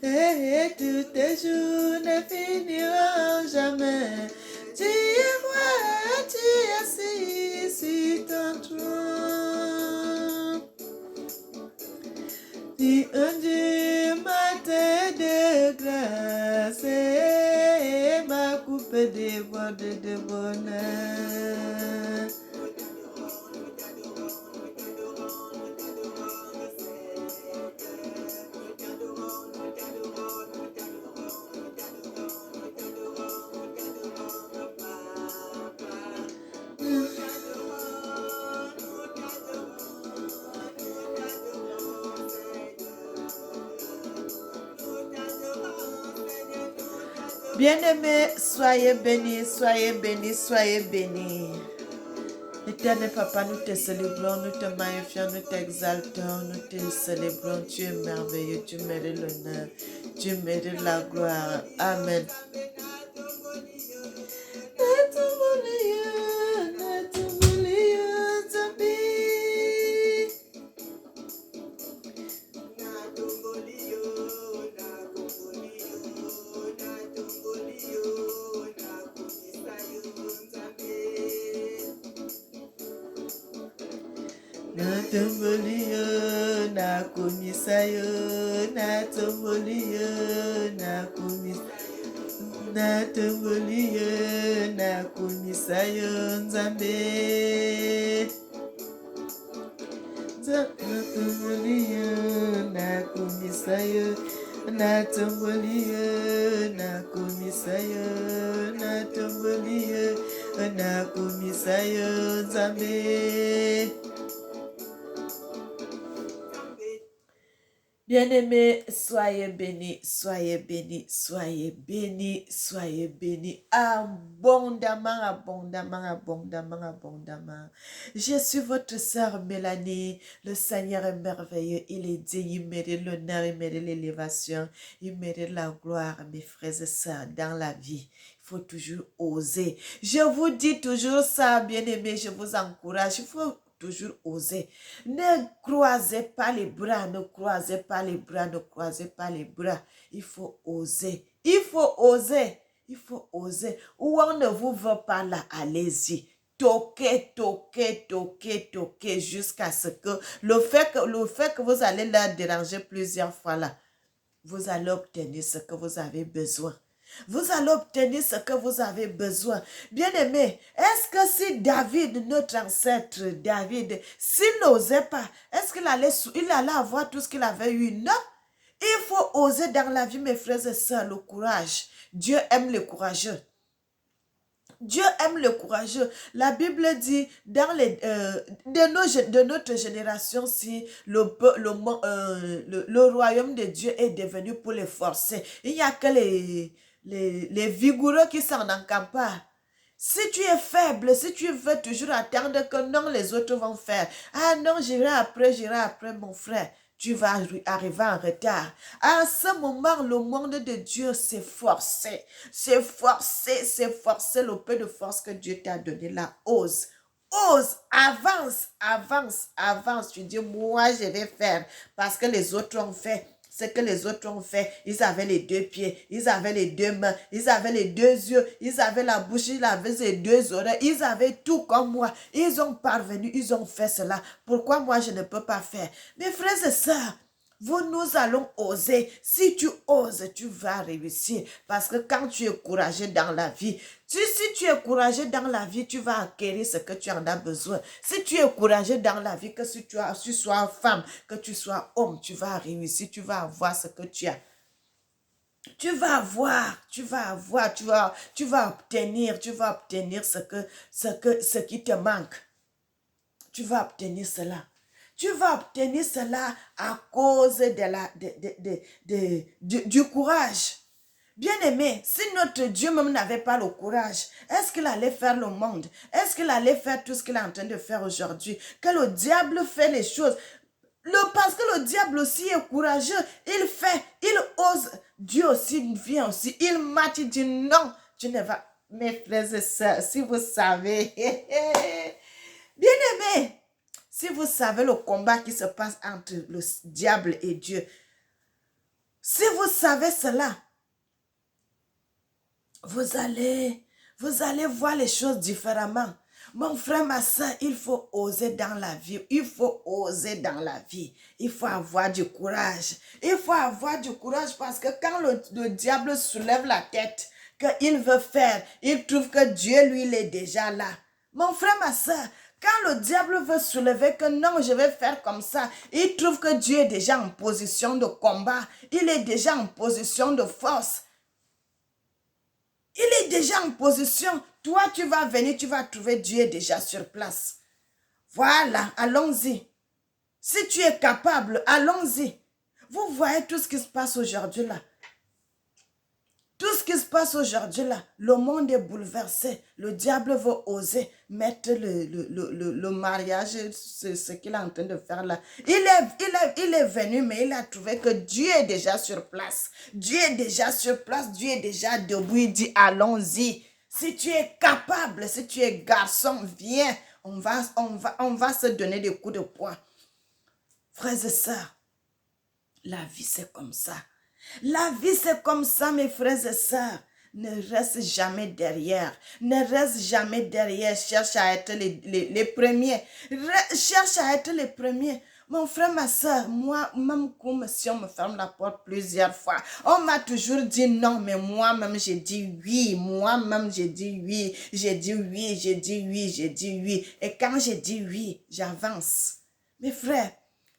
et tous tes jours ne finiront jamais. Tu es roi, tu es assis sur ton trône. Tu es un Dieu matin de grâce et ma coupe déborde de bonheur. Bien-aimés, soyez bénis, soyez bénis, soyez bénis. Éternel Papa, nous te célébrons, nous te magnifions, nous t'exaltons, nous te célébrons. Tu es merveilleux, tu mérites l'honneur, tu mérites la gloire. Amen. Natombolio, nakumisayo, natombolio, natombolio, nakumisayo, Nzambe. Natombolio, nakumisayo, natombolio, nakumisayo, natombolio, nakumisayo, Nzambe. Bien-aimés, soyez bénis, soyez bénis, soyez bénis, soyez bénis abondamment, abondamment, abondamment, abondamment. Je suis votre sœur Mélanie. Le Seigneur est merveilleux, il est digne, il mérite l'honneur, il mérite l'élévation, il mérite la gloire, mes frères et sœurs, dans la vie. Il faut toujours oser. Je vous dis toujours ça, bien-aimés, je vous encourage, il faut toujours oser. Ne croisez pas les bras, ne croisez pas les bras, ne croisez pas les bras. Il faut oser. Il faut oser. Il faut oser. Où on ne vous veut pas là, allez-y. Toquez, toquez, toquez, toquez jusqu'à ce que le fait que vous allez leur déranger plusieurs fois là, vous allez obtenir ce que vous avez besoin. Vous allez obtenir ce que vous avez besoin. Bien-aimé, est-ce que si David, notre ancêtre David, s'il n'osait pas, est-ce qu'il allait avoir tout ce qu'il avait eu? Non. Il faut oser dans la vie, mes frères et sœurs, le courage. Dieu aime les courageux. Dieu aime le courageux. La Bible dit, dans de notre génération, si le royaume de Dieu est devenu pour les forcer, il n'y a que les vigoureux qui s'en encamparent pas. Si tu es faible, si tu veux toujours attendre que non, les autres vont faire. Ah non, j'irai après mon frère. Tu vas arriver en retard. À ce moment, le monde de Dieu s'est forcé. C'est forcé le peu de force que Dieu t'a donné là. Ose. Ose, avance, avance, avance. Tu dis, moi, je vais faire parce que les autres ont fait. Ce que les autres ont fait, ils avaient les deux pieds, ils avaient les deux mains, ils avaient les deux yeux, ils avaient la bouche, ils avaient les deux oreilles, ils avaient tout comme moi. Ils ont parvenu, ils ont fait cela. Pourquoi moi je ne peux pas faire? Mes frères et sœurs, nous allons oser. Si tu oses, tu vas réussir. Parce que quand tu es courageux dans la vie, si tu es courageux dans la vie, tu vas acquérir ce que tu en as besoin. Si tu es courageux dans la vie, que si tu sois femme, que tu sois homme, tu vas réussir, tu vas avoir ce que tu as. Tu vas avoir, tu vas obtenir ce qui te manque. Tu vas obtenir cela. Tu vas obtenir cela à cause du courage. Bien-aimé, si notre Dieu même n'avait pas le courage, est-ce qu'il allait faire le monde? Est-ce qu'il allait faire tout ce qu'il est en train de faire aujourd'hui? Que le diable fait les choses. Parce que le diable aussi est courageux. Il fait, il ose. Dieu aussi vient aussi. Il m'a dit non, tu ne vas... Mes frères et sœurs, si vous savez... Bien-aimé, si vous savez le combat qui se passe entre le diable et Dieu, Si vous savez cela, vous allez voir les choses différemment. Mon frère, ma soeur, il faut oser dans la vie. Il faut oser dans la vie. Il faut avoir du courage. Il faut avoir du courage parce que quand le diable soulève la tête, qu'il veut faire, il trouve que Dieu, lui, il est déjà là. Mon frère, ma soeur, quand le diable veut soulever que non, je vais faire comme ça, il trouve que Dieu est déjà en position de combat. Il est déjà en position de force. Il est déjà en position. Toi, tu vas venir, tu vas trouver Dieu déjà sur place. Voilà, allons-y. Si tu es capable, allons-y. Vous voyez tout ce qui se passe aujourd'hui là. Tout ce qui se passe aujourd'hui là, le monde est bouleversé. Le diable veut oser mettre le mariage, ce qu'il est en train de faire là. Il est venu, mais il a trouvé que Dieu est déjà sur place. Dieu est déjà sur place, Dieu est déjà debout. Il dit, allons-y. Si tu es capable, si tu es garçon, viens. On va se donner des coups de poing. Frères et sœurs, la vie c'est comme ça. La vie, c'est comme ça, mes frères et sœurs. Ne reste jamais derrière. Ne reste jamais derrière. Cherche à être les premiers. Cherche à être les premiers. Mon frère, ma soeur, moi, même comme si on me ferme la porte plusieurs fois, on m'a toujours dit non, mais moi-même, j'ai dit oui. Moi-même, j'ai dit oui. J'ai dit oui, j'ai dit oui, j'ai dit oui. Et quand j'ai dit oui, j'avance. Mes frères,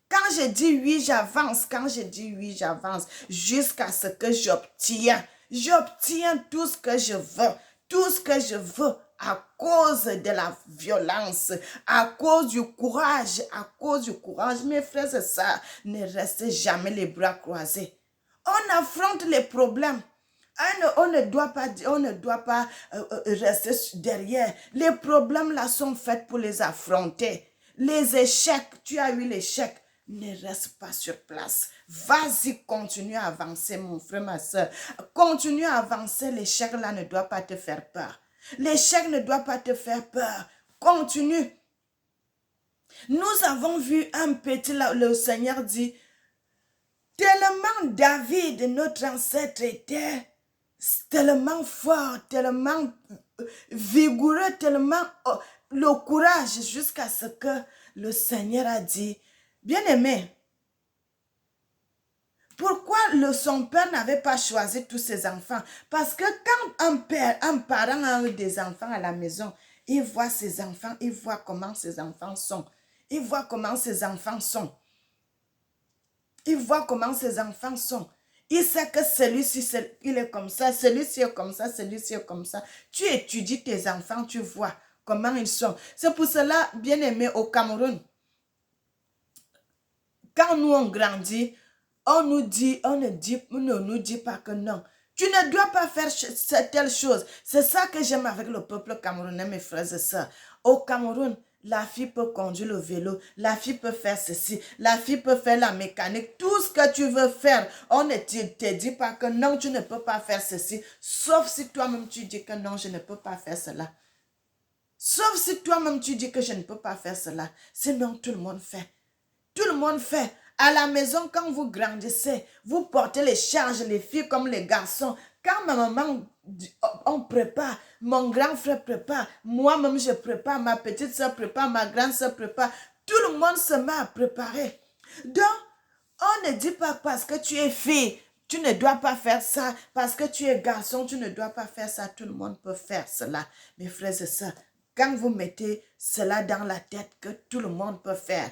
quand je dis oui, j'avance. Quand je dis oui, j'avance. Jusqu'à ce que j'obtiens. J'obtiens tout ce que je veux. Tout ce que je veux à cause de la violence, à cause du courage, à cause du courage. Mes frères et sœurs, ne restez jamais les bras croisés. On affronte les problèmes. On ne doit pas rester derrière. Les problèmes là sont faits pour les affronter. Les échecs, tu as eu l'échec. Ne reste pas sur place. Vas-y, continue à avancer, mon frère, ma soeur. Continue à avancer. L'échec là ne doit pas te faire peur. L'échec ne doit pas te faire peur. Continue. Nous avons vu un petit, le Seigneur dit, tellement David, notre ancêtre, était tellement fort, tellement vigoureux, tellement le courage jusqu'à ce que le Seigneur a dit, bien-aimé, pourquoi son père n'avait pas choisi tous ses enfants? Parce que quand un parent a eu des enfants à la maison, il voit ses enfants, il voit comment ses enfants sont. Il voit comment ses enfants sont. Il voit comment ses enfants sont. Il sait que celui-ci, il est comme ça, celui-ci est comme ça, celui-ci est comme ça. Tu étudies tes enfants, tu vois comment ils sont. C'est pour cela, bien aimé, au Cameroun, quand nous on grandit, on ne nous dit pas que non. Tu ne dois pas faire telle chose. C'est ça que j'aime avec le peuple camerounais, mes frères et sœurs. Au Cameroun, la fille peut conduire le vélo, la fille peut faire ceci, la fille peut faire la mécanique, tout ce que tu veux faire. On ne te dit pas que non, tu ne peux pas faire ceci, sauf si toi-même tu dis que non, je ne peux pas faire cela. Sauf si toi-même tu dis que je ne peux pas faire cela. Sinon, tout le monde fait. Tout le monde fait. À la maison, quand vous grandissez, vous portez les charges, les filles comme les garçons. Quand ma maman, on prépare, mon grand frère prépare, moi-même je prépare, ma petite soeur prépare, ma grande soeur prépare. Tout le monde se met à préparer. Donc, on ne dit pas parce que tu es fille, tu ne dois pas faire ça. Parce que tu es garçon, tu ne dois pas faire ça. Tout le monde peut faire cela. Mes frères et sœurs, quand vous mettez cela dans la tête que tout le monde peut faire,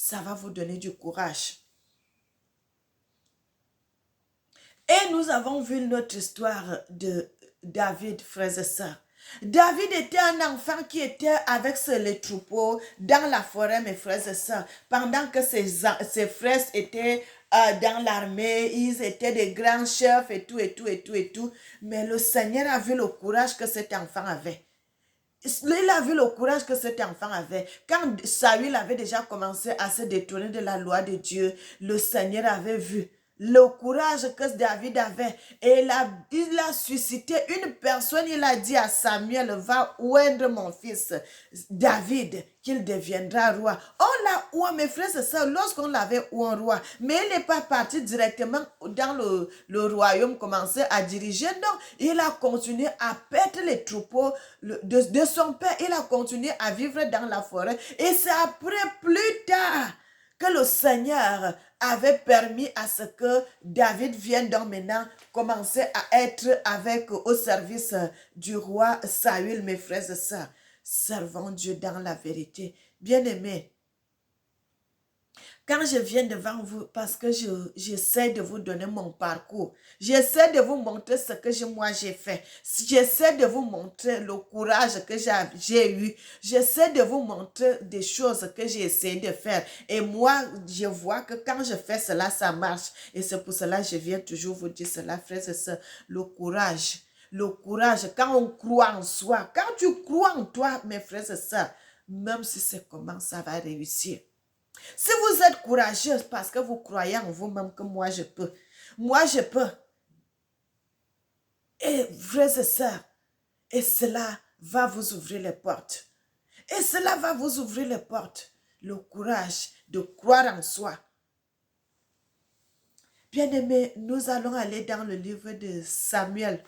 ça va vous donner du courage. Et nous avons vu notre histoire de David, frères et sœurs. David était un enfant qui était avec les troupeaux dans la forêt, mes frères et sœurs, pendant que ses frères étaient dans l'armée, ils étaient des grands chefs et tout, et tout, et tout, et tout. Mais le Seigneur a vu le courage que cet enfant avait. Il a vu le courage que cet enfant avait. Quand Saül avait déjà commencé à se détourner de la loi de Dieu, le Seigneur avait vu le courage que David avait. Et il a suscité une personne, il a dit à Samuel, va oindre mon fils David, qu'il deviendra roi. On l'a oué, mes frères et sœurs, lorsqu'on l'avait oué roi, mais il n'est pas parti directement dans le royaume, commencer à diriger. Non, il a continué à perdre les troupeaux de son père. Il a continué à vivre dans la forêt. Et c'est après, plus tard, que le Seigneur avait permis à ce que David vienne donc maintenant commencer à être au service du roi Saül, mes frères et sœurs. Servons Dieu dans la vérité. Bien-aimés, quand je viens devant vous, parce que j'essaie de vous donner mon parcours, j'essaie de vous montrer ce que moi j'ai fait, j'essaie de vous montrer le courage que j'ai eu, j'essaie de vous montrer des choses que j'ai essayé de faire. Et moi, je vois que quand je fais cela, ça marche. Et c'est pour cela que je viens toujours vous dire cela, frères et sœurs, le courage. Le courage, quand on croit en soi, quand tu crois en toi, mes frères et sœurs, même si c'est comment, ça va réussir. Si vous êtes courageuse parce que vous croyez en vous-même que moi je peux. Moi je peux. Et frères et sœurs, et cela va vous ouvrir les portes. Et cela va vous ouvrir les portes. Le courage de croire en soi. Bien-aimés, nous allons aller dans le livre de Samuel.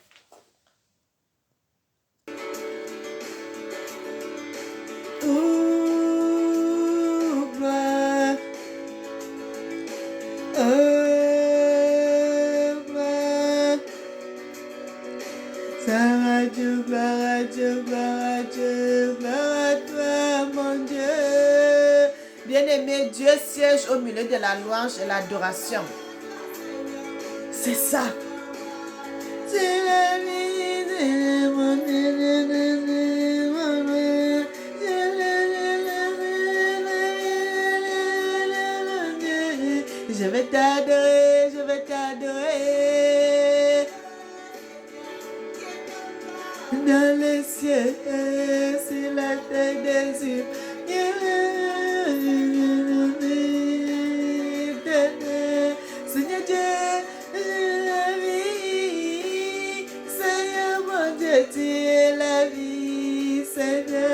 Bien-aimé, Dieu siège au milieu de la louange et l'adoration. C'est ça. C'est la vie de mon je vais t'adorer, je vais t'adorer. Dans les cieux, sur la terre des yeux. Seigneur Dieu, la vie, Seigneur mon Dieu, tu es la vie, Seigneur.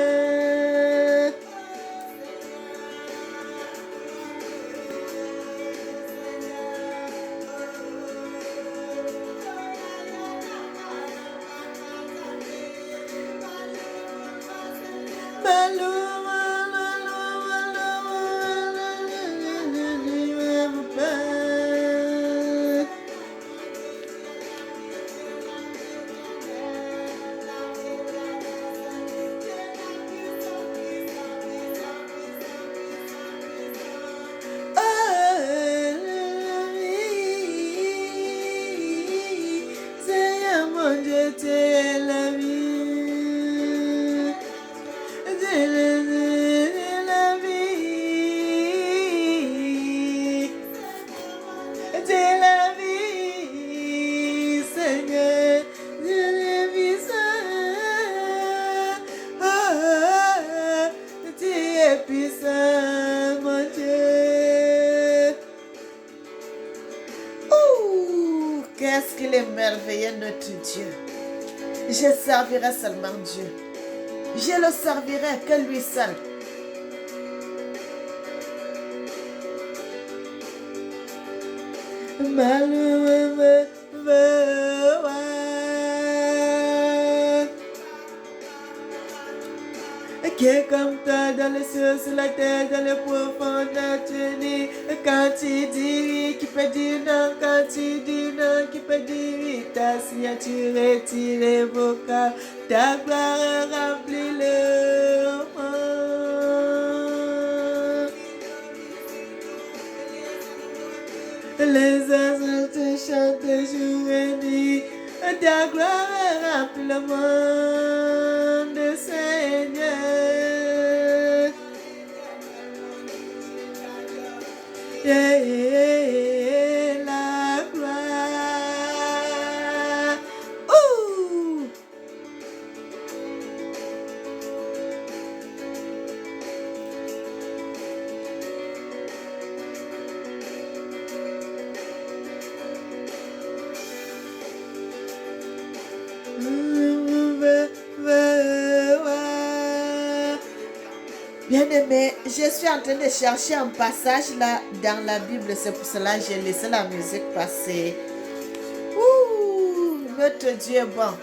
Qu'est-ce qu'il est merveilleux, notre Dieu. Je servirai seulement Dieu. Je le servirai que lui seul. Qui est comme toi dans les cieux, sur la terre, dans les profondeurs, tu dis, quand tu dis oui, qui peut dire non, quand tu dis non, qui peut dire oui, ta signature est irrévocable, ta gloire remplit le monde. Les oiseaux te chantent jour et nuit, ta gloire remplit le monde, Seigneur. Et la gloire. Bien-aimé, je suis en train de chercher un passage là dans la Bible, c'est pour cela que j'ai laissé la musique passer. Ouh, notre Dieu est bon.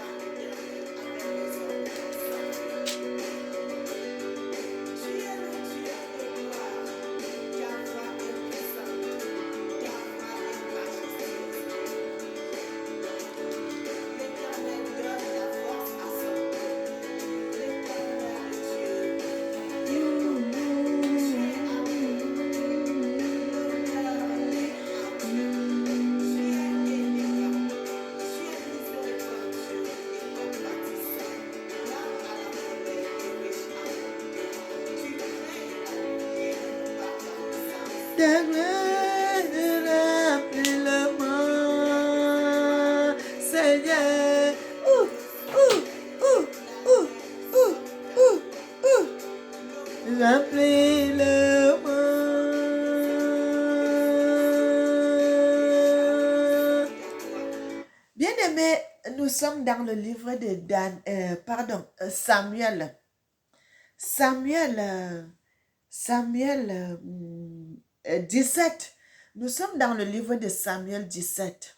Seigneur, ouh, ouh, ouh, ouh, ouh, ouh, ouh. Remplis le monde. Bien-aimés, nous sommes dans le livre de Samuel. Samuel 17. Nous sommes dans le livre de Samuel 17.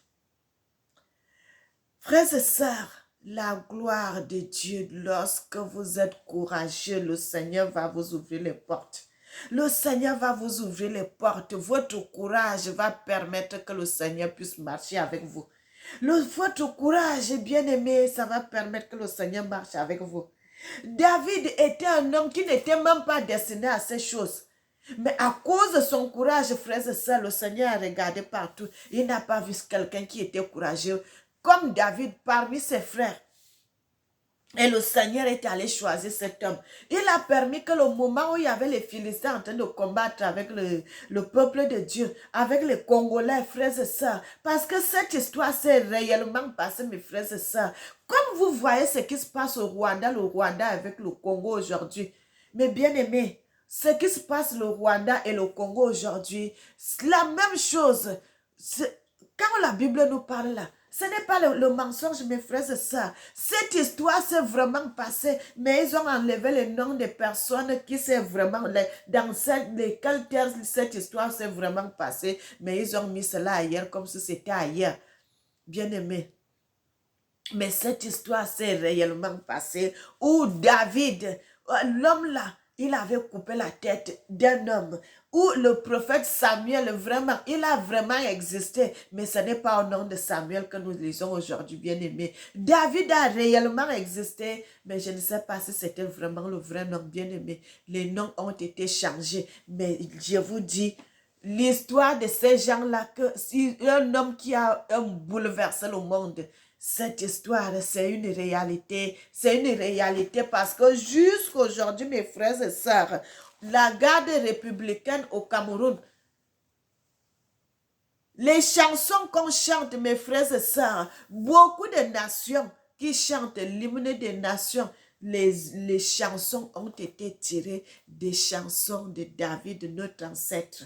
Frères et sœurs, la gloire de Dieu, lorsque vous êtes courageux, le Seigneur va vous ouvrir les portes. Le Seigneur va vous ouvrir les portes. Votre courage va permettre que le Seigneur puisse marcher avec vous. Votre courage, bien-aimé, ça va permettre que le Seigneur marche avec vous. David était un homme qui n'était même pas destiné à ces choses. Mais à cause de son courage, frères et sœurs, le Seigneur a regardé partout. Il n'a pas vu quelqu'un qui était courageux comme David parmi ses frères. Et le Seigneur est allé choisir cet homme. Il a permis que le moment où il y avait les Philistins en train de combattre avec le peuple de Dieu, avec les Congolais, frères et sœurs, parce que cette histoire s'est réellement passée, mes frères et sœurs. Comme vous voyez ce qui se passe au Rwanda, le Rwanda avec le Congo aujourd'hui, mes bien-aimés, ce qui se passe au Rwanda et le Congo aujourd'hui, c'est la même chose. Quand la Bible nous parle là, ce n'est pas le mensonge, mes frères et sœurs. Cette histoire s'est vraiment passée, mais ils ont enlevé les noms des personnes qui s'est vraiment, dans lesquelles terres cette histoire s'est vraiment passée, mais ils ont mis cela ailleurs comme si c'était ailleurs. Bien-aimé. Mais cette histoire s'est réellement passée où David, l'homme là, il avait coupé la tête d'un homme. Où le prophète Samuel, vraiment, il a vraiment existé. Mais ce n'est pas au nom de Samuel que nous lisons aujourd'hui, bien-aimé. David a réellement existé, mais je ne sais pas si c'était vraiment le vrai nom, bien-aimé. Les noms ont été changés. Mais je vous dis, l'histoire de ces gens-là, que si un homme qui a bouleversé le monde, cette histoire, c'est une réalité. C'est une réalité parce que jusqu'aujourd'hui, mes frères et sœurs, la garde républicaine au Cameroun, les chansons qu'on chante, mes frères et sœurs, beaucoup de nations qui chantent l'hymne des nations, les chansons ont été tirées des chansons de David, notre ancêtre.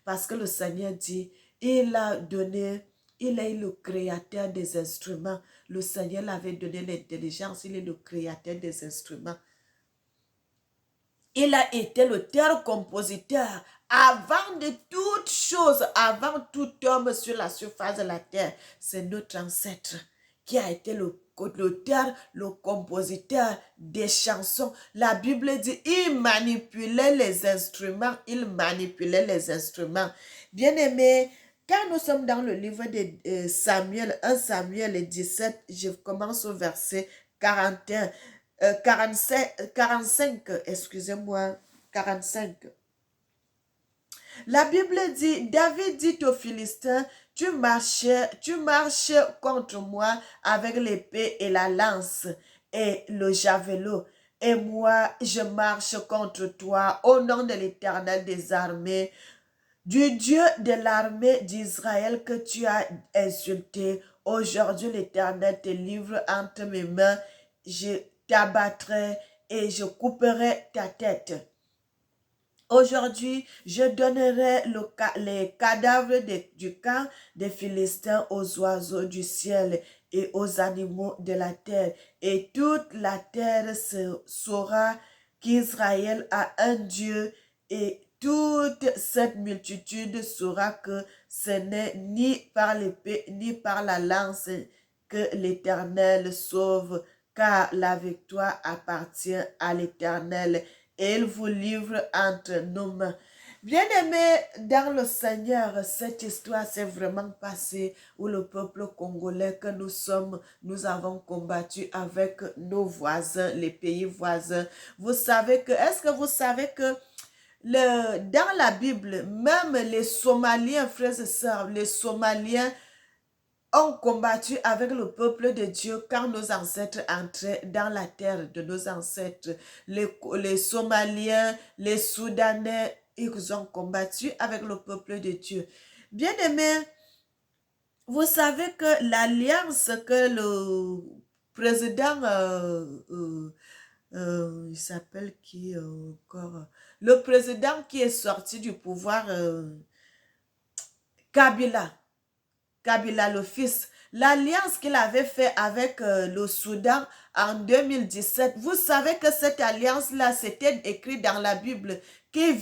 Parce que le Seigneur dit, il est le créateur des instruments. Le Seigneur l'avait donné l'intelligence, il est le créateur des instruments. Il a été l'auteur compositeur avant de toutes choses, avant tout homme sur la surface de la terre. C'est notre ancêtre qui a été l'auteur, le compositeur des chansons. La Bible dit, il manipulait les instruments, Bien-aimés, quand nous sommes dans le livre de Samuel, 1 Samuel 17, je commence au verset 41. 45, excusez-moi, 45. La Bible dit, David dit aux Philistins, tu marches contre moi avec l'épée et la lance et le javelot. Et moi, je marche contre toi au nom de l'Éternel des armées, du Dieu de l'armée d'Israël que tu as insulté. Aujourd'hui, l'Éternel te livre entre mes mains. Je t'abattrai et je couperai ta tête. Aujourd'hui, je donnerai les cadavres du camp des Philistins aux oiseaux du ciel et aux animaux de la terre. Et toute la terre saura qu'Israël a un Dieu, et toute cette multitude saura que ce n'est ni par l'épée ni par la lance que l'Éternel sauve, car la victoire appartient à l'Éternel et il vous livre entre nos mains. Bien-aimés dans le Seigneur, cette histoire s'est vraiment passée où le peuple congolais que nous sommes, nous avons combattu avec nos voisins, les pays voisins. Vous savez que, est-ce que vous savez que dans la Bible, même les Somaliens, frères et sœurs, les Somaliens ont combattu avec le peuple de Dieu quand nos ancêtres entraient dans la terre de nos ancêtres. Les Somaliens, les Soudanais, ils ont combattu avec le peuple de Dieu. Bien-aimés, vous savez que l'alliance que le président, il s'appelle qui encore? Le président qui est sorti du pouvoir, Kabila. Kabila le fils, l'alliance qu'il avait fait avec le Soudan en 2017, vous savez que cette alliance-là, c'était écrit dans la Bible, qu'il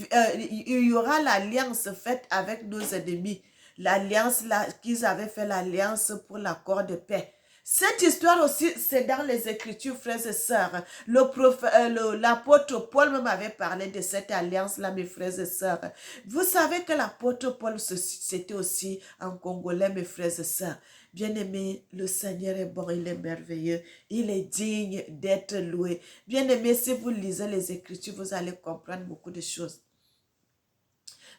y aura l'alliance faite avec nos ennemis. L'alliance là, qu'ils avaient fait l'alliance pour l'accord de paix. Cette histoire aussi, c'est dans les Écritures, frères et sœurs. L'apôtre Paul même avait parlé de cette alliance-là, mes frères et sœurs. Vous savez que l'apôtre Paul, c'était aussi un Congolais, mes frères et sœurs. Bien-aimé, le Seigneur est bon, il est merveilleux, il est digne d'être loué. Bien-aimé, si vous lisez les Écritures, vous allez comprendre beaucoup de choses.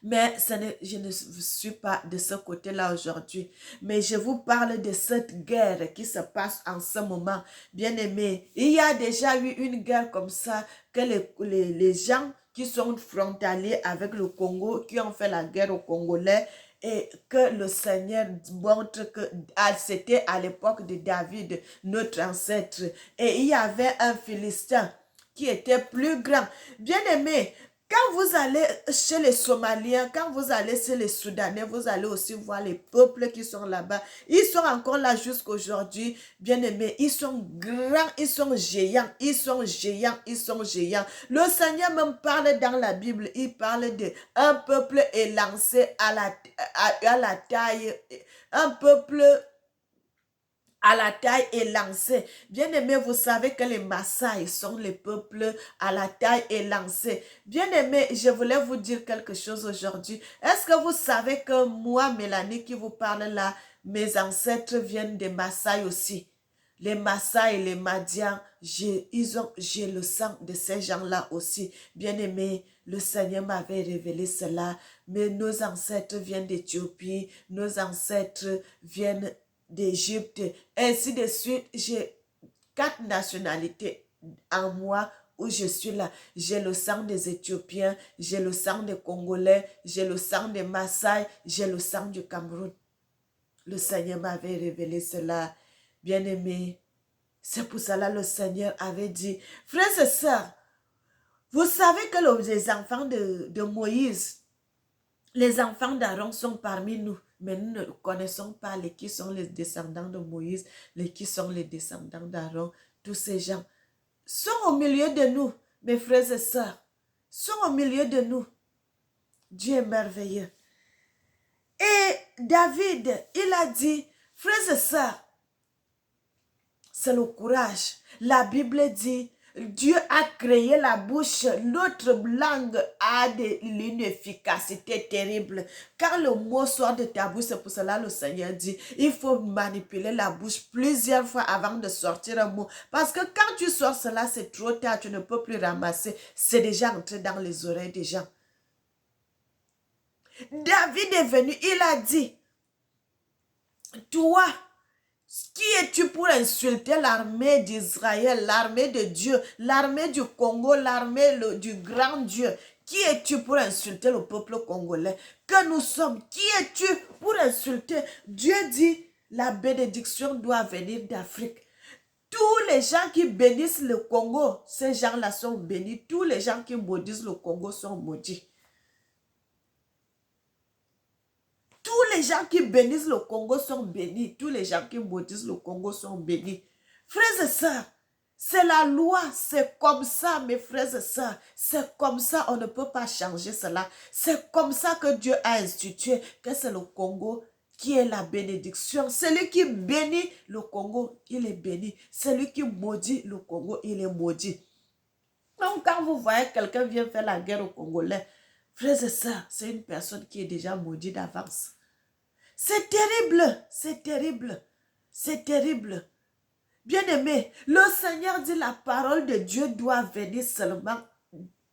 Mais je ne suis pas de ce côté-là aujourd'hui. Mais je vous parle de cette guerre qui se passe en ce moment. Bien aimé, il y a déjà eu une guerre comme ça que les gens qui sont frontaliers avec le Congo, qui ont fait la guerre aux Congolais, et que le Seigneur montre que c'était à l'époque de David, notre ancêtre. Et il y avait un Philistin qui était plus grand. Bien aimé, quand vous allez chez les Somaliens, quand vous allez chez les Soudanais, vous allez aussi voir les peuples qui sont là-bas. Ils sont encore là jusqu'aujourd'hui, bien aimés. Ils sont grands, ils sont géants, ils sont géants, ils sont géants. Le Seigneur même parle dans la Bible, il parle de un peuple élancé à la taille, un peuple à la taille élancée. Bien aimé, vous savez que les Maasai sont les peuples à la taille élancée. Bien aimé, je voulais vous dire quelque chose aujourd'hui. Est-ce que vous savez que moi, Mélanie, qui vous parle là, mes ancêtres viennent des Maasai aussi? Les Maasai et les Madians, j'ai le sang de ces gens-là aussi. Bien aimé, le Seigneur m'avait révélé cela. Mais nos ancêtres viennent d'Éthiopie, nos ancêtres viennent d'Égypte, ainsi de suite. J'ai 4 nationalités en moi où je suis là. J'ai le sang des Éthiopiens, j'ai le sang des Congolais, j'ai le sang des Maasai, j'ai le sang du Cameroun. Le Seigneur m'avait révélé cela, bien-aimé. C'est pour cela que le Seigneur avait dit, frères et sœurs, vous savez que les enfants de Moïse, les enfants d'Aaron sont parmi nous, mais nous ne connaissons pas les qui sont les descendants de Moïse, les qui sont les descendants d'Aaron. Tous ces gens sont au milieu de nous, mes frères et sœurs, sont au milieu de nous. Dieu est merveilleux. Et David, il a dit, frères et sœurs, c'est le courage. La Bible dit, Dieu a créé la bouche, l'autre langue a une efficacité terrible. Quand le mot sort de ta bouche, c'est pour cela que le Seigneur dit, il faut manipuler la bouche plusieurs fois avant de sortir un mot. Parce que quand tu sors cela, c'est trop tard, tu ne peux plus ramasser. C'est déjà entré dans les oreilles des gens. David est venu, il a dit, toi, qui es-tu pour insulter l'armée d'Israël, l'armée de Dieu, l'armée du Congo, l'armée du grand Dieu? Qui es-tu pour insulter le peuple congolais que nous sommes? Qui es-tu pour insulter? Dieu dit, la bénédiction doit venir d'Afrique. Tous les gens qui bénissent le Congo, ces gens-là sont bénis. Tous les gens qui maudissent le Congo sont maudits. les gens qui bénissent le Congo sont bénis. Tous les gens qui maudissent le Congo sont bénis. Frères et sœurs, c'est la loi, c'est comme ça, mes frères et sœurs. C'est comme ça, on ne peut pas changer cela. C'est comme ça que Dieu a institué que c'est le Congo qui est la bénédiction. Celui qui bénit le Congo, il est béni. Celui qui maudit le Congo, il est maudit. Donc, quand vous voyez quelqu'un vient faire la guerre aux Congolais, frères et sœurs, c'est une personne qui est déjà maudite d'avance. C'est terrible, c'est terrible, c'est terrible. Bien-aimé, le Seigneur dit la parole de Dieu doit venir seulement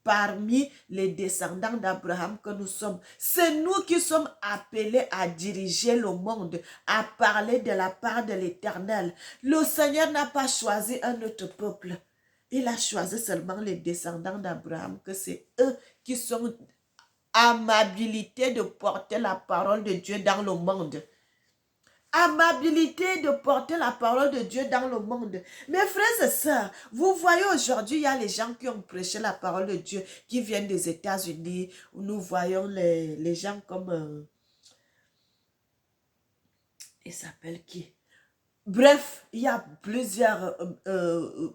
parmi les descendants d'Abraham que nous sommes. C'est nous qui sommes appelés à diriger le monde, à parler de la part de l'Éternel. Le Seigneur n'a pas choisi un autre peuple. Il a choisi seulement les descendants d'Abraham, que c'est eux qui sont amabilité de porter la parole de Dieu dans le monde. Amabilité de porter la parole de Dieu dans le monde. Mes frères et sœurs, vous voyez aujourd'hui, il y a les gens qui ont prêché la parole de Dieu, qui viennent des États-Unis. Nous voyons les gens comme... il s'appelle qui? Bref, il y a plusieurs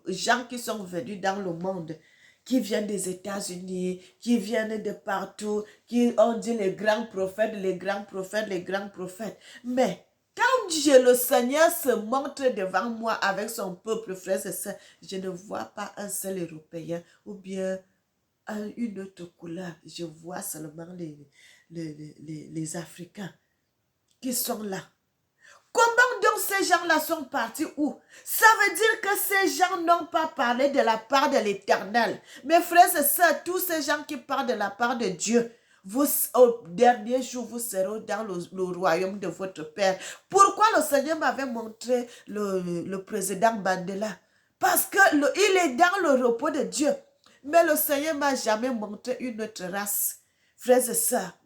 gens qui sont venus dans le monde, qui viennent des États-Unis, qui viennent de partout, qui ont dit les grands prophètes, les grands prophètes, les grands prophètes. Mais quand le Seigneur se montre devant moi avec son peuple, frères et sœurs, je ne vois pas un seul Européen ou bien une autre couleur. Je vois seulement les Africains qui sont là. Comment donc ces gens-là sont partis où? Ça veut dire que ces gens n'ont pas parlé de la part de l'Éternel. Mes frères et sœurs, tous ces gens qui parlent de la part de Dieu, vous, au dernier jour, vous serez dans le royaume de votre Père. Pourquoi le Seigneur m'avait montré le président Mandela? Parce qu'il est dans le repos de Dieu. Mais le Seigneur ne m'a jamais montré une autre race. Frères et sœurs,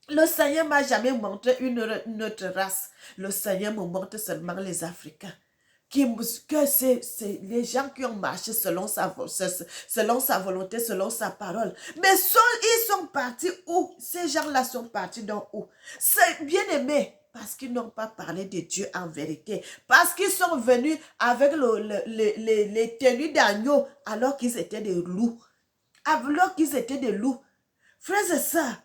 le Seigneur ne m'a jamais montré une autre race. Le Seigneur me montre seulement les Africains. Que c'est les gens qui ont marché selon sa volonté, selon sa parole. Mais ils sont partis où? Ces gens-là sont partis dans où? C'est bien aimé. Parce qu'ils n'ont pas parlé de Dieu en vérité. Parce qu'ils sont venus avec les tenues d'agneau alors qu'ils étaient des loups. Alors qu'ils étaient des loups. Frères et sœurs,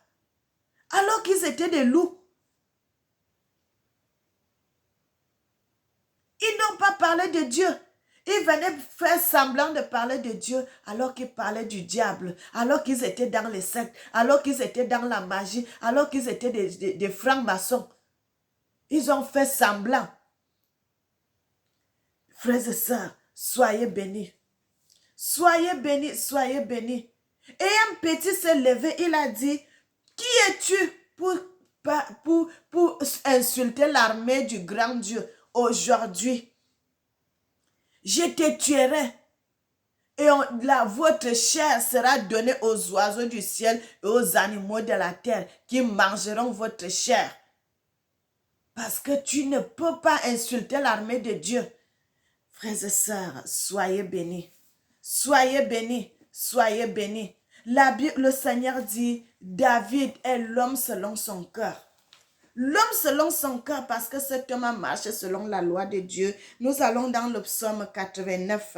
alors qu'ils étaient des loups. Ils n'ont pas parlé de Dieu. Ils venaient faire semblant de parler de Dieu alors qu'ils parlaient du diable, alors qu'ils étaient dans les sectes, alors qu'ils étaient dans la magie, alors qu'ils étaient des francs-maçons. Ils ont fait semblant. Frères et sœurs, soyez bénis. Soyez bénis, soyez bénis. Et un petit s'est levé, il a dit, qui es-tu pour insulter l'armée du grand Dieu aujourd'hui? Je te tuerai et votre chair sera donnée aux oiseaux du ciel et aux animaux de la terre qui mangeront votre chair. Parce que tu ne peux pas insulter l'armée de Dieu. Frères et sœurs, soyez bénis. Soyez bénis, soyez bénis. Le Seigneur dit, David est l'homme selon son cœur. L'homme selon son cœur, parce que cet homme a marché selon la loi de Dieu. Nous allons dans le psaume 89.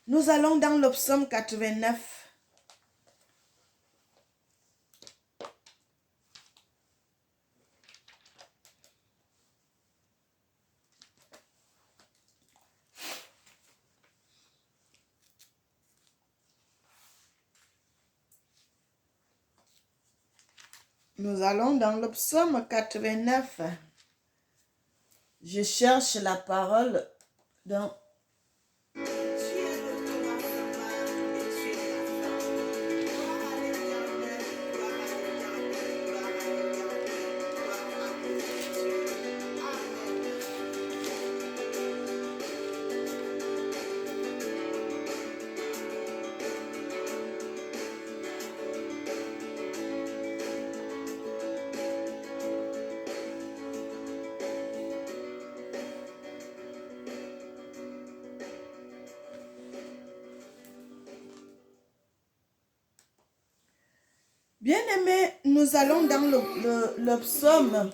Nous allons dans le psaume 89. Nous allons dans le psaume 89. Je cherche la parole dans... Bien-aimés, nous allons dans le psaume.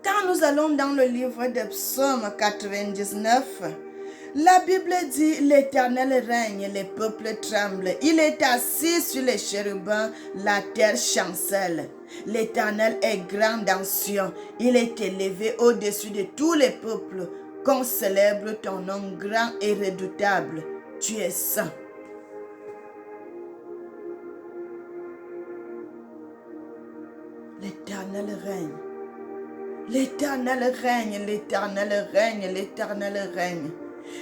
Quand nous allons dans le livre de Psaume 99, la Bible dit: l'Éternel règne, les peuples tremblent. Il est assis sur les chérubins, la terre chancelle. L'Éternel est grand dans Sion, il est élevé au-dessus de tous les peuples. Qu'on célèbre ton nom grand et redoutable, tu es saint. L'Éternel règne. L'Éternel règne, l'Éternel règne, l'Éternel règne.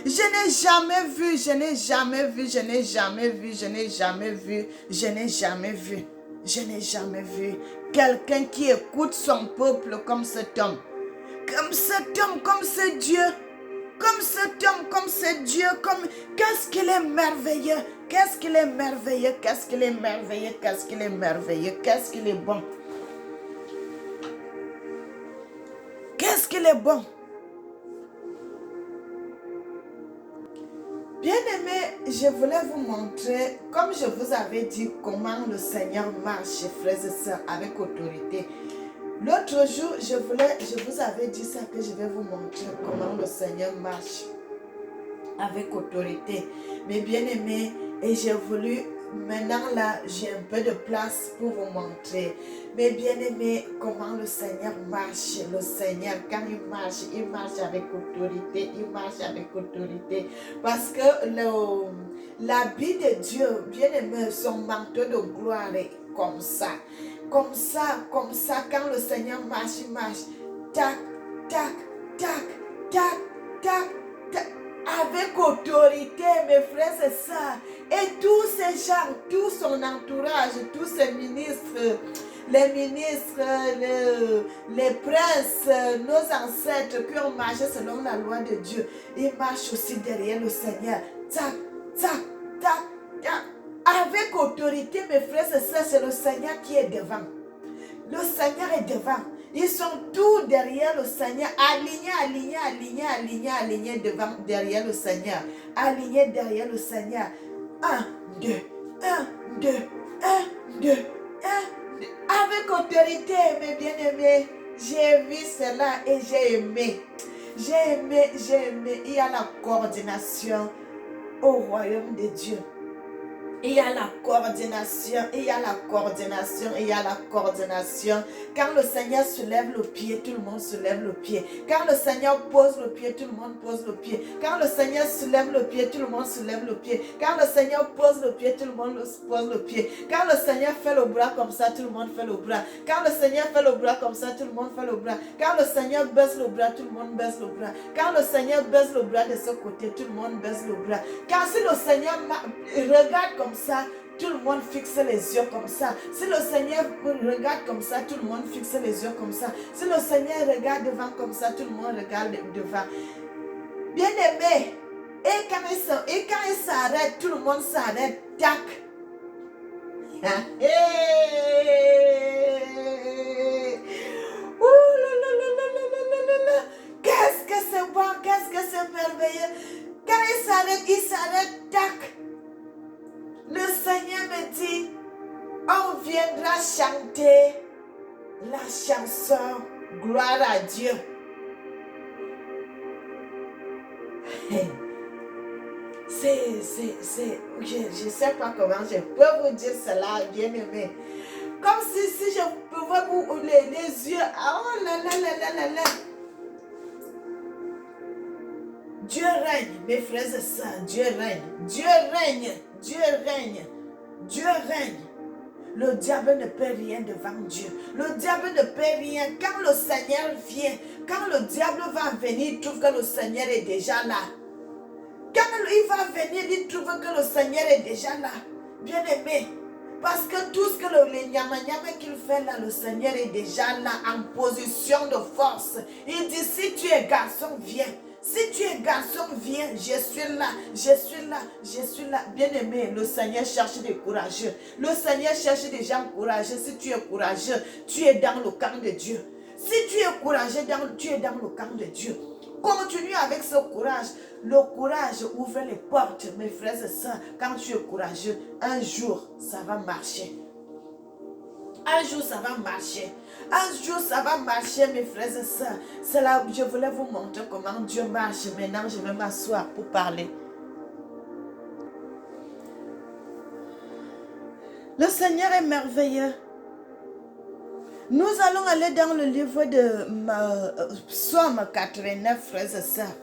Je n'ai jamais vu, je n'ai jamais vu, je n'ai jamais vu, je n'ai jamais vu, je n'ai jamais vu, je n'ai jamais vu quelqu'un qui écoute son peuple comme cet homme. Comme cet homme, comme ce Dieu. Comme cet homme, comme ce Dieu, comme... Qu'est-ce qu'il est merveilleux, qu'est-ce qu'il est merveilleux, qu'est-ce qu'il est merveilleux, qu'est-ce qu'il est merveilleux, qu'est-ce qu'il est bon. Qu'est-ce qu'il est bon. Bien-aimés, je voulais vous montrer, comme je vous avais dit, comment le Seigneur marche, frères et sœurs, avec autorité. L'autre jour, je vous avais dit ça, que je vais vous montrer comment le Seigneur marche avec autorité. Mais bien-aimés, et j'ai voulu, maintenant là, j'ai un peu de place pour vous montrer. Mais bien-aimés, comment le Seigneur marche. Le Seigneur, quand il marche avec autorité, il marche avec autorité. Parce que l'habit de Dieu, bien-aimé, son manteau de gloire est comme ça. Comme ça, quand le Seigneur marche, il marche. Tac, tac, tac, tac, tac, tac. Avec autorité, mes frères et sœurs. Et tous ces gens, tout son entourage, tous ses ministres, les ministres, les princes, nos ancêtres qui ont marché selon la loi de Dieu, ils marchent aussi derrière le Seigneur. Tac, tac, tac, tac. Avec autorité, mes frères et sœurs, c'est le Seigneur qui est devant. Le Seigneur est devant. Ils sont tous derrière le Seigneur, alignés devant, derrière le Seigneur. Alignés derrière le Seigneur. 1, 2, 1, 2, 1, 2, 1, 2. Avec autorité, mes bien-aimés, j'ai vu cela et j'ai aimé. J'ai aimé. Il y a la coordination au royaume de Dieu. Il y a la coordination. Quand le Seigneur soulève le pied, tout le monde soulève le pied. Quand le Seigneur pose le pied, tout le monde pose le pied. Quand le Seigneur soulève le pied, tout le monde soulève le pied. Quand le Seigneur pose le pied, tout le monde pose le pied. Quand le Seigneur fait le bras comme ça, tout le monde fait le bras. Quand le Seigneur fait le bras comme ça, tout le monde fait le bras. Quand le Seigneur baisse le bras, tout le monde baisse le bras. Quand le Seigneur baisse le bras de ce côté, tout le monde baisse le bras. Car si le Seigneur regarde comme ça, tout le monde fixe les yeux comme ça. Si le Seigneur regarde comme ça, tout le monde fixe les yeux comme ça. Si le Seigneur regarde devant comme ça, tout le monde regarde devant. Bien aimé, et quand il s'arrête, tout le monde s'arrête. Tac. Qu'est-ce que c'est bon, qu'est-ce que c'est merveilleux. Quand il s'arrête, tac. Le Seigneur me dit, on viendra chanter la chanson Gloire à Dieu. Je ne sais pas comment je peux vous dire cela, bien aimé. Comme si je pouvais vous les yeux. Oh là là là là là là. Dieu règne, mes frères et sœurs, Dieu règne. Dieu règne, Dieu règne, Dieu règne. Le diable ne peut rien devant Dieu. Le diable ne peut rien. Quand le Seigneur vient, quand le diable va venir, il trouve que le Seigneur est déjà là. Quand il va venir, il trouve que le Seigneur est déjà là. Bien aimé. Parce que tout ce que le nyama-nyama qu'il fait là, le Seigneur est déjà là en position de force. Il dit, si tu es garçon, viens. Si tu es garçon, viens, je suis là, je suis là, je suis là. Bien-aimé, le Seigneur cherche des courageux. Le Seigneur cherche des gens courageux. Si tu es courageux, tu es dans le camp de Dieu. Si tu es courageux, tu es dans le camp de Dieu. Continue avec ce courage. Le courage ouvre les portes, mes frères et sœurs. Quand tu es courageux, un jour, ça va marcher. Un jour, ça va marcher. Un jour, ça va marcher, mes frères et sœurs. C'est là où je voulais vous montrer comment Dieu marche. Maintenant, je vais m'asseoir pour parler. Le Seigneur est merveilleux. Nous allons aller dans le livre de Psaume 89, frères et sœurs.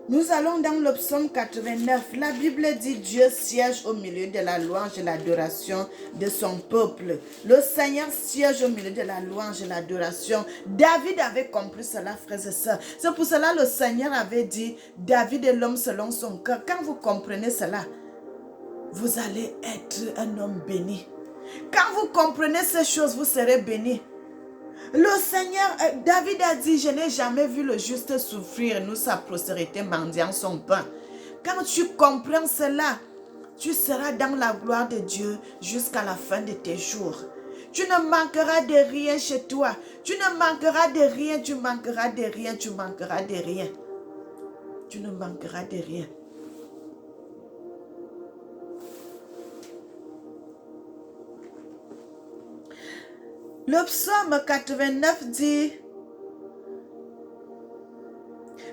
Nous allons dans le psaume 89. La Bible dit Dieu siège au milieu de la louange et l'adoration de son peuple. Le Seigneur siège au milieu de la louange et l'adoration. David avait compris cela, frères et sœurs. C'est pour cela que le Seigneur avait dit David est l'homme selon son cœur. Quand vous comprenez cela, vous allez être un homme béni. Quand vous comprenez ces choses, vous serez béni. Le Seigneur, David a dit, je n'ai jamais vu le juste souffrir, nous sa postérité mendiant son pain. Quand tu comprends cela, tu seras dans la gloire de Dieu jusqu'à la fin de tes jours. Tu ne manqueras de rien chez toi. Tu ne manqueras de rien, tu manqueras de rien, tu manqueras de rien. Tu ne manqueras de rien. Le psaume 89 dit,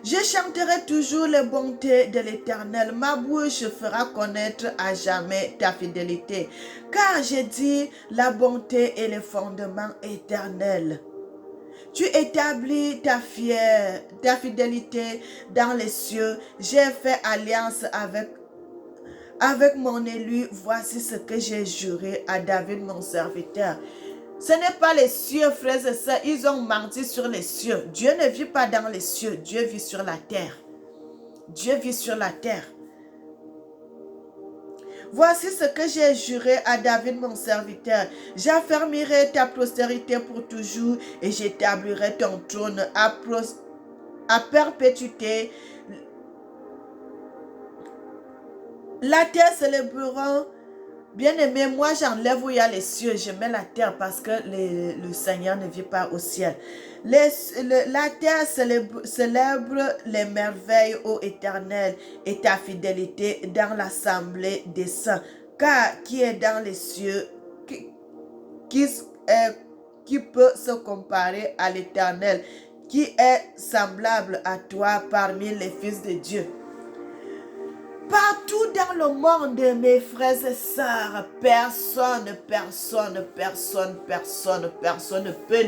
je chanterai toujours les bontés de l'Éternel. Ma bouche fera connaître à jamais ta fidélité. Car j'ai dit la bonté et les fondements éternels. Tu établis ta fidélité dans les cieux. J'ai fait alliance avec mon élu. Voici ce que j'ai juré à David, mon serviteur. Ce n'est pas les cieux, frères et sœurs. Ils ont menti sur les cieux. Dieu ne vit pas dans les cieux. Dieu vit sur la terre. Dieu vit sur la terre. Voici ce que j'ai juré à David, mon serviteur. J'affermirai ta postérité pour toujours et j'établirai ton trône à perpétuité. La terre célébrera. Bien-aimé, moi j'enlève où il y a les cieux, je mets la terre parce que le Seigneur ne vit pas au ciel. La terre célèbre les merveilles, ô Éternel, et ta fidélité dans l'assemblée des saints. Car qui est dans les cieux, qui peut se comparer à l'Éternel, qui est semblable à toi parmi les fils de Dieu? Partout dans le monde, mes frères et sœurs, personne ne peut